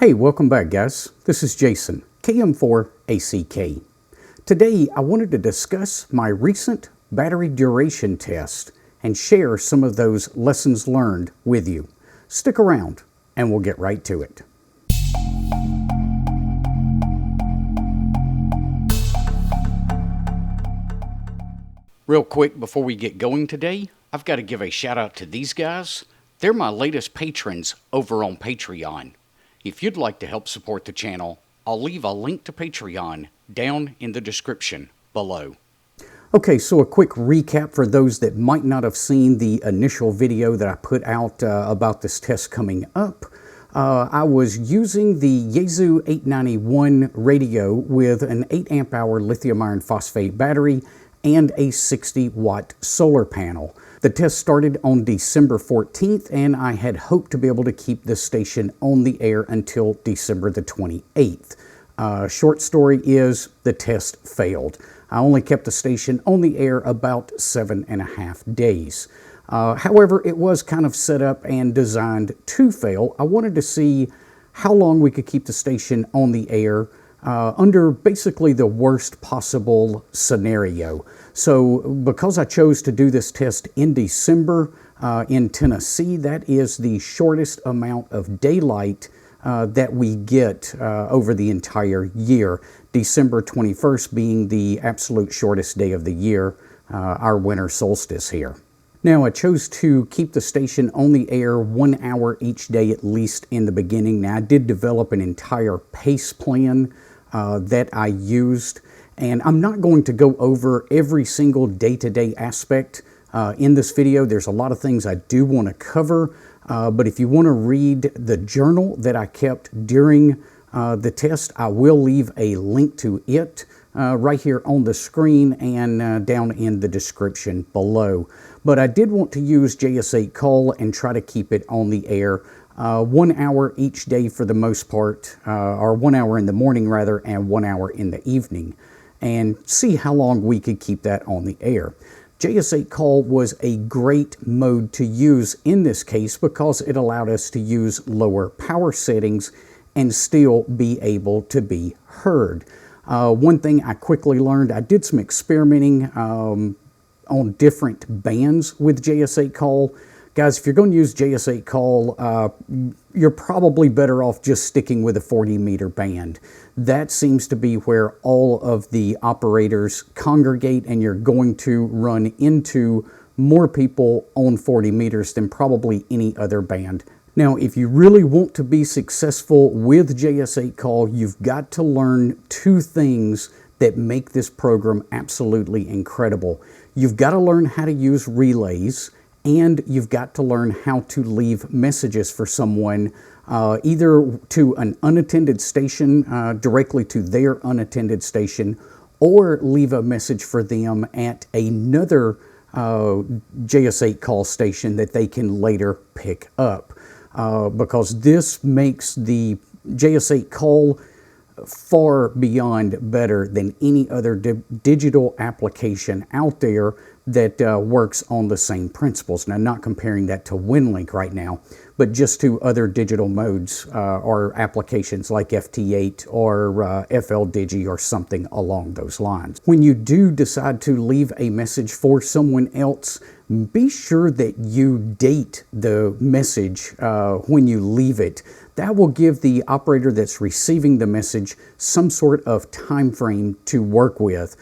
Hey, welcome back guys. This is Jason, KM4ACK. Today I wanted to discuss my recent battery duration test and share some of those lessons learned with you. Stick around and we'll get right to it. Real quick before we get going today, I've got to give a shout out to these guys. They're my latest patrons over on Patreon. If you'd like to help support the channel, I'll leave a link to Patreon down in the description below. Okay, so a quick recap for those that might not have seen the initial video that I put out about this test coming up. I was using the Yaesu 891 radio with an 8 amp hour lithium iron phosphate battery and a 60 watt solar panel. The test started on December 14th and I had hoped to be able to keep this station on the air until December the 28th. Short story is the test failed. I only kept the station on the air about 7.5 days. However, it was kind of set up and designed to fail. I wanted to see how long we could keep the station on the air under basically the worst possible scenario. So because I chose to do this test in December in Tennessee, that is the shortest amount of daylight that we get over the entire year. December 21st being the absolute shortest day of the year, our winter solstice here. Now, I chose to keep the station on the air 1 hour each day at least in the beginning. Now, I did develop an entire pace plan that I used, and I'm not going to go over every single day-to-day aspect in this video. There's a lot of things I do want to cover, but if you want to read the journal that I kept during the test, I will leave a link to it right here on the screen and down in the description below. But I did want to use JS8 Call and try to keep it on the air 1 hour each day for the most part, or 1 hour in the morning rather, and 1 hour in the evening, and see how long we could keep that on the air. JS8 Call was a great mode to use in this case because it allowed us to use lower power settings and still be able to be heard. One thing I quickly learned, I did some experimenting on different bands with JS8 Call. Guys, if you're going to use JS8 Call, you're probably better off just sticking with a 40 meter band. That seems to be where all of the operators congregate, and you're going to run into more people on 40 meters than probably any other band. Now, if you really want to be successful with JS8 Call, you've got to learn two things that make this program absolutely incredible. You've got to learn how to use relays, and you've got to learn how to leave messages for someone, either to an unattended station, directly to their unattended station, or leave a message for them at another JS8 Call station that they can later pick up. Because this makes the JS8 Call far beyond better than any other digital application out there that works on the same principles. Now, not comparing that to WinLink right now, but just to other digital modes or applications like FT8 or FLDigi or something along those lines. When you do decide to leave a message for someone else, be sure that you date the message when you leave it. That will give the operator that's receiving the message some sort of time frame to work with.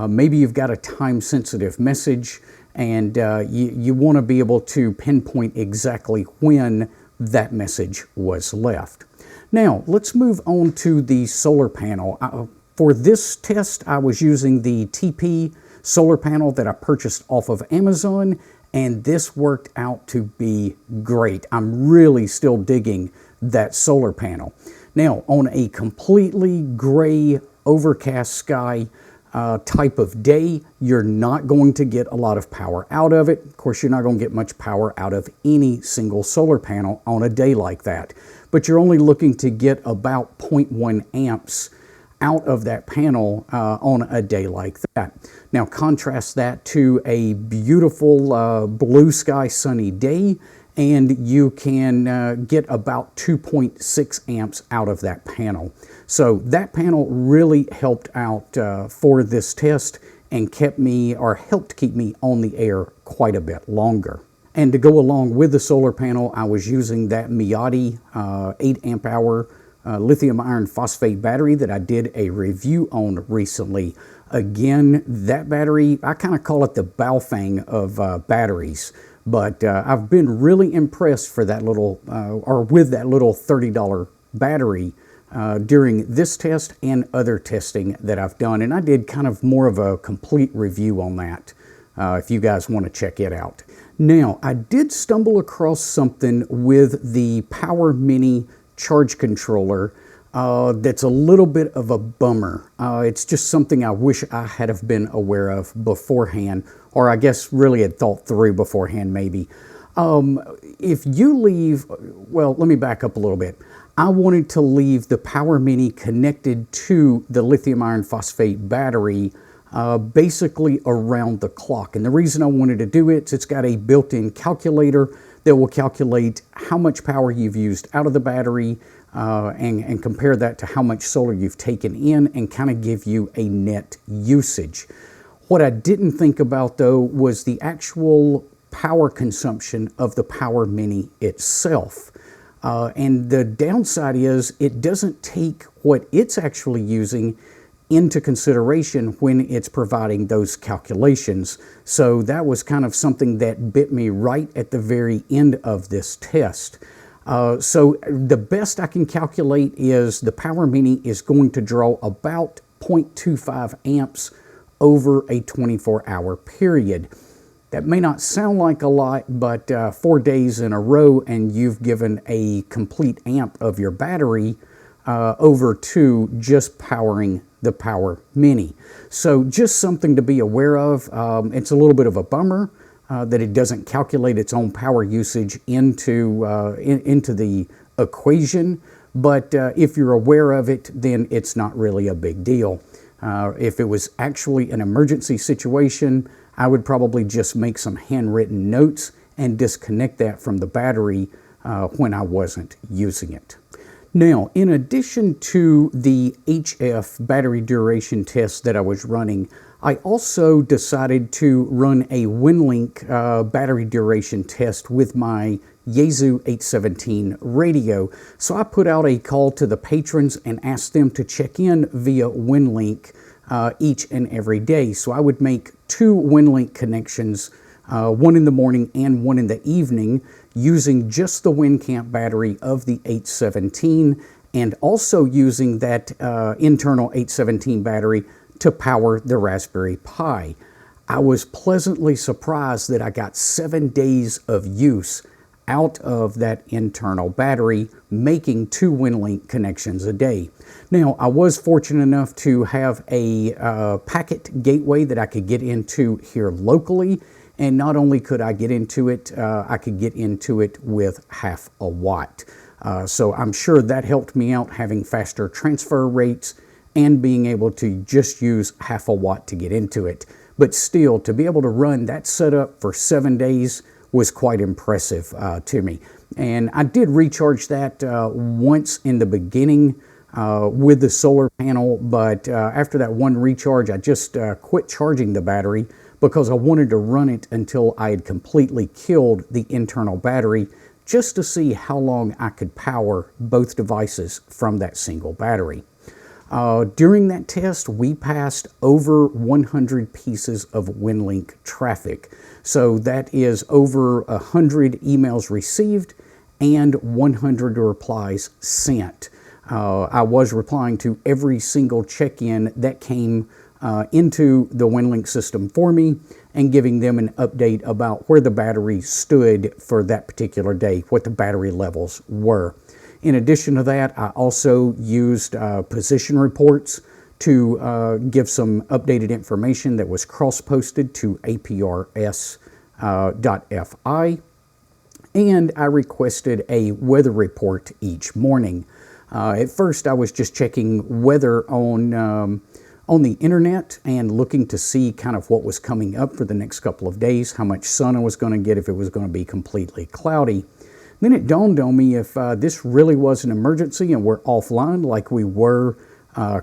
Maybe you've got a time-sensitive message and you want to be able to pinpoint exactly when that message was left. Now, let's move on to the solar panel. For this test, I was using the TP solar panel that I purchased off of Amazon, and this worked out to be great. I'm really still digging that solar panel. Now, on a completely gray, overcast sky type of day, you're not going to get a lot of power out of it. Of course, you're not going to get much power out of any single solar panel on a day like that, but you're only looking to get about 0.1 amps out of that panel on a day like that. Now contrast that to a beautiful blue sky sunny day and you can get about 2.6 amps out of that panel. So that panel really helped out for this test and kept me, or helped keep me on the air quite a bit longer. And to go along with the solar panel, I was using that Miyati 8 amp hour lithium iron phosphate battery that I did a review on recently. Again, that battery, I kind of call it the Baofeng of batteries, but I've been really impressed for that little, or with that little $30 battery during this test and other testing that I've done. And I did kind of more of a complete review on that if you guys want to check it out. Now, I did stumble across something with the Power Mini charge controller that's a little bit of a bummer. It's just something I wish I had have been aware of beforehand, or I guess really had thought through beforehand maybe. If you leave, well, let me back up a little bit. I wanted to leave the Power Mini connected to the lithium iron phosphate battery basically around the clock. And the reason I wanted to do it is it's got a built-in calculator that will calculate how much power you've used out of the battery and compare that to how much solar you've taken in and kind of give you a net usage. What I didn't think about though was the actual power consumption of the Power Mini itself. And the downside is it doesn't take what it's actually using into consideration when it's providing those calculations. So that was kind of something that bit me right at the very end of this test. So the best I can calculate is the Power Mini is going to draw about 0.25 amps over a 24-hour period. That may not sound like a lot, but 4 days in a row and you've given a complete amp of your battery over to just powering the Power Mini. So just something to be aware of. It's a little bit of a bummer that it doesn't calculate its own power usage into the equation, but if you're aware of it, then it's not really a big deal. If it was actually an emergency situation, I would probably just make some handwritten notes and disconnect that from the battery when I wasn't using it. Now, in addition to the HF battery duration test that I was running, I also decided to run a WinLink battery duration test with my Yaesu 817 radio. So I put out a call to the patrons and asked them to check in via WinLink each and every day. So I would make 2 WinLink connections, one in the morning and one in the evening, using just the WinCamp battery of the 817 and also using that internal 817 battery to power the Raspberry Pi. I was pleasantly surprised that I got 7 days of use out of that internal battery, making 2 WinLink connections a day. Now, I was fortunate enough to have a packet gateway that I could get into here locally, and not only could I get into it, I could get into it with half a watt. So I'm sure that helped me out, having faster transfer rates and being able to just use half a watt to get into it. But still, to be able to run that setup for 7 days was quite impressive to me. And I did recharge that once in the beginning with the solar panel, but after that one recharge, I just quit charging the battery because I wanted to run it until I had completely killed the internal battery, just to see how long I could power both devices from that single battery. During that test, we passed over 100 pieces of WinLink traffic. So that is over 100 emails received and 100 replies sent. I was replying to every single check-in that came into the WinLink system for me and giving them an update about where the battery stood for that particular day, what the battery levels were. In addition to that, I also used position reports to give some updated information that was cross-posted to APRS.fi, and I requested a weather report each morning. At first, I was just checking weather on on the internet and looking to see kind of what was coming up for the next couple of days, how much sun I was going to get, if it was going to be completely cloudy. Then it dawned on me, if this really was an emergency and we're offline like we were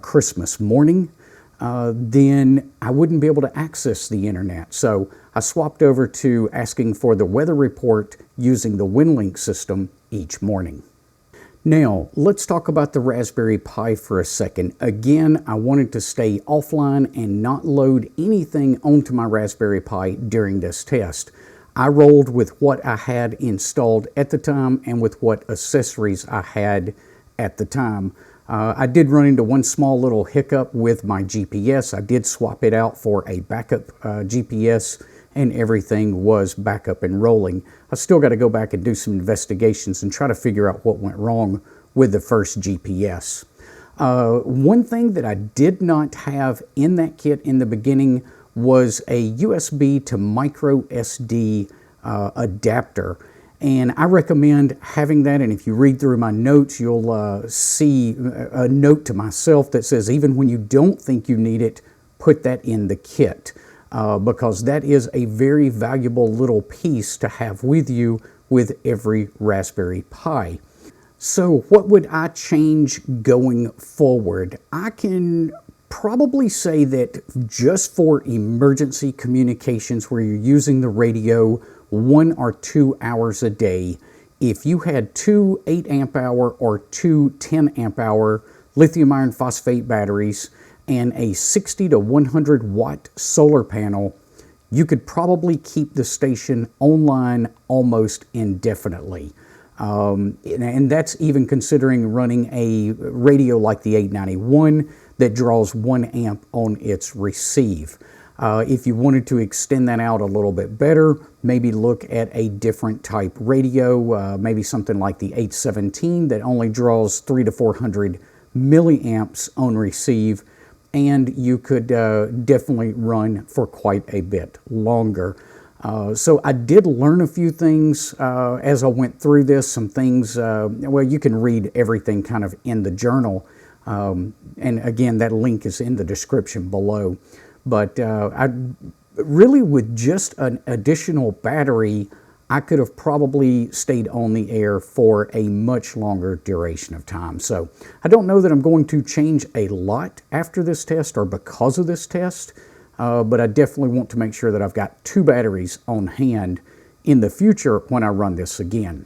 Christmas morning, then I wouldn't be able to access the internet. So I swapped over to asking for the weather report using the WinLink system each morning. Now, let's talk about the Raspberry Pi for a second. Again, I wanted to stay offline and not load anything onto my Raspberry Pi during this test. I rolled with what I had installed at the time and with what accessories I had at the time. I did run into one small little hiccup with my GPS. I did swap it out for a backup GPS, and everything was back up and rolling. I still got to go back and do some investigations and try to figure out what went wrong with the first GPS. One thing that I did not have in that kit in the beginning was a USB to micro SD adapter. And I recommend having that, and if you read through my notes, you'll see a note to myself that says, even when you don't think you need it, put that in the kit, because that is a very valuable little piece to have with you with every Raspberry Pi. So what would I change going forward? I can probably say that just for emergency communications where you're using the radio 1 or 2 hours a day, if you had 2 8 amp hour or 2 10 amp hour lithium iron phosphate batteries and a 60 to 100 watt solar panel, you could probably keep the station online almost indefinitely. And that's even considering running a radio like the 891 that draws 1 amp on its receive. If you wanted to extend that out a little bit better, maybe look at a different type radio, maybe something like the 817 that only draws 300 to 400 milliamps on receive, and you could definitely run for quite a bit longer. So I did learn a few things as I went through this, some things, well, you can read everything kind of in the journal, and again, that link is in the description below. But I really, with just an additional battery, I could have probably stayed on the air for a much longer duration of time. So I don't know that I'm going to change a lot after this test or because of this test, but I definitely want to make sure that I've got 2 batteries on hand in the future when I run this again.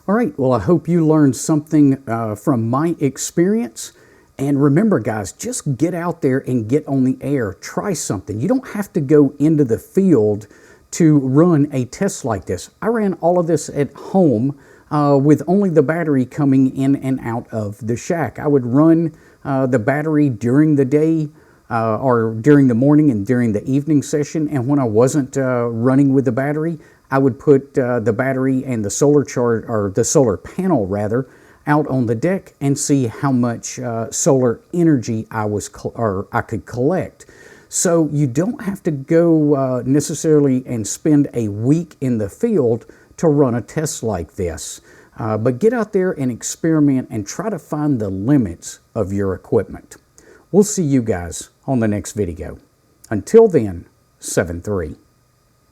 All right, well, I hope you learned something from my experience. And remember, guys, just get out there and get on the air. Try something. You don't have to go into the field to run a test like this. I ran all of this at home with only the battery coming in and out of the shack. I would run the battery during the day or during the morning and during the evening session. And when I wasn't running with the battery, I would put the battery and the solar charge, or the solar panel rather, out on the deck and see how much solar energy I could collect. So you don't have to go necessarily and spend a week in the field to run a test like this. But get out there and experiment and try to find the limits of your equipment. We'll see you guys on the next video. Until then, 7-3.